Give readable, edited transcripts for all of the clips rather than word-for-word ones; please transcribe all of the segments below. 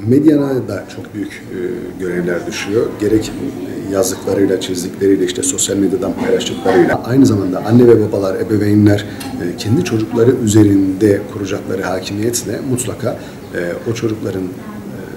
Medyana da çok büyük görevler düşüyor. Gerek yazdıklarıyla, çizdikleriyle, işte sosyal medyadan paylaştıklarıyla, aynı zamanda anne ve babalar, ebeveynler kendi çocukları üzerinde kuracakları hakimiyetle mutlaka o çocukların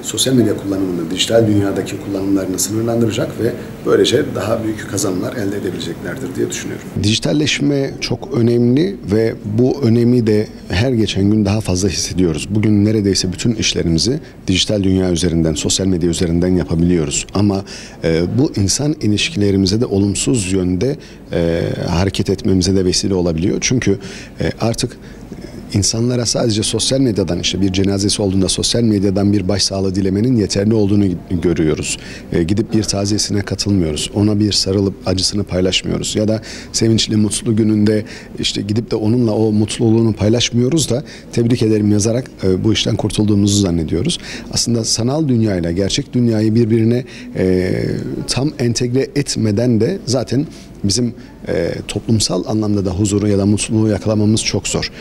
sosyal medya kullanımını, dijital dünyadaki kullanımlarını sınırlandıracak ve böylece daha büyük kazanımlar elde edebileceklerdir diye düşünüyorum. Dijitalleşme çok önemli ve bu önemi de her geçen gün daha fazla hissediyoruz. Bugün neredeyse bütün işlerimizi dijital dünya üzerinden, sosyal medya üzerinden yapabiliyoruz. Ama bu insan ilişkilerimize de olumsuz yönde hareket etmemize de vesile olabiliyor. Çünkü artık İnsanlara sadece sosyal medyadan, işte bir cenazesi olduğunda sosyal medyadan bir başsağlığı dilemenin yeterli olduğunu görüyoruz. Gidip bir taziyesine katılmıyoruz. Ona bir sarılıp acısını paylaşmıyoruz. Ya da sevinçli, mutlu gününde işte gidip de onunla o mutluluğunu paylaşmıyoruz da tebrik ederim yazarak bu işten kurtulduğumuzu zannediyoruz. Aslında sanal dünyayla gerçek dünyayı birbirine tam entegre etmeden de zaten bizim toplumsal anlamda da huzuru ya da mutluluğu yakalamamız çok zor.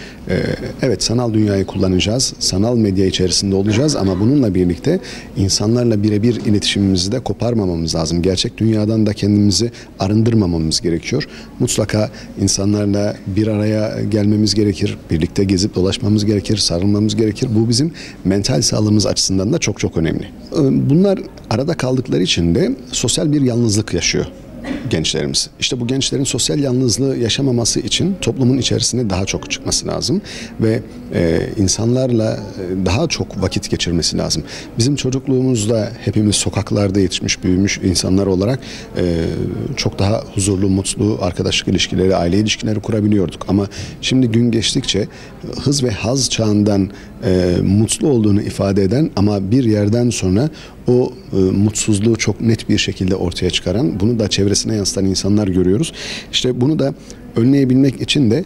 Evet, sanal dünyayı kullanacağız, sanal medya içerisinde olacağız ama bununla birlikte insanlarla birebir iletişimimizi de koparmamamız lazım. Gerçek dünyadan da kendimizi arındırmamamız gerekiyor. Mutlaka insanlarla bir araya gelmemiz gerekir, birlikte gezip dolaşmamız gerekir, sarılmamız gerekir. Bu bizim mental sağlığımız açısından da çok çok önemli. Bunlar arada kaldıkları için de sosyal bir yalnızlık yaşıyor gençlerimiz. İşte bu gençlerin sosyal yalnızlığı yaşamaması için toplumun içerisine daha çok çıkması lazım ve insanlarla daha çok vakit geçirmesi lazım. Bizim çocukluğumuzda hepimiz sokaklarda yetişmiş, büyümüş insanlar olarak çok daha huzurlu, mutlu arkadaşlık ilişkileri, aile ilişkileri kurabiliyorduk. Ama şimdi gün geçtikçe hız ve haz çağından mutlu olduğunu ifade eden ama bir yerden sonra o mutsuzluğu çok net bir şekilde ortaya çıkaran, bunu da çevresine yansıtan insanlar görüyoruz. İşte bunu da önleyebilmek için de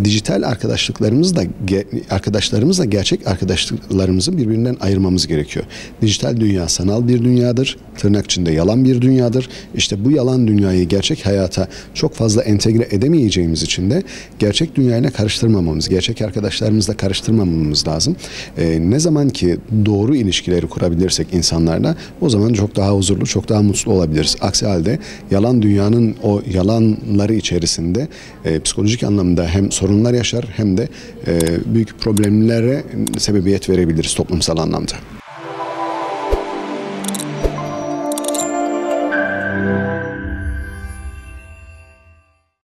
dijital arkadaşlarımızla gerçek arkadaşlarımızı birbirinden ayırmamız gerekiyor. Dijital dünya sanal bir dünyadır. Tırnak içinde yalan bir dünyadır. İşte bu yalan dünyayı gerçek hayata çok fazla entegre edemeyeceğimiz için de gerçek dünyayla karıştırmamamız, gerçek arkadaşlarımızla karıştırmamamız lazım. Ne zaman ki doğru ilişkileri kurabilirsek insanlarla, o zaman çok daha huzurlu, çok daha mutlu olabiliriz. Aksi halde yalan dünyanın o yalanları içerisinde psikolojik anlamda hem sorunlar yaşar hem de büyük problemlere sebebiyet verebiliriz toplumsal anlamda.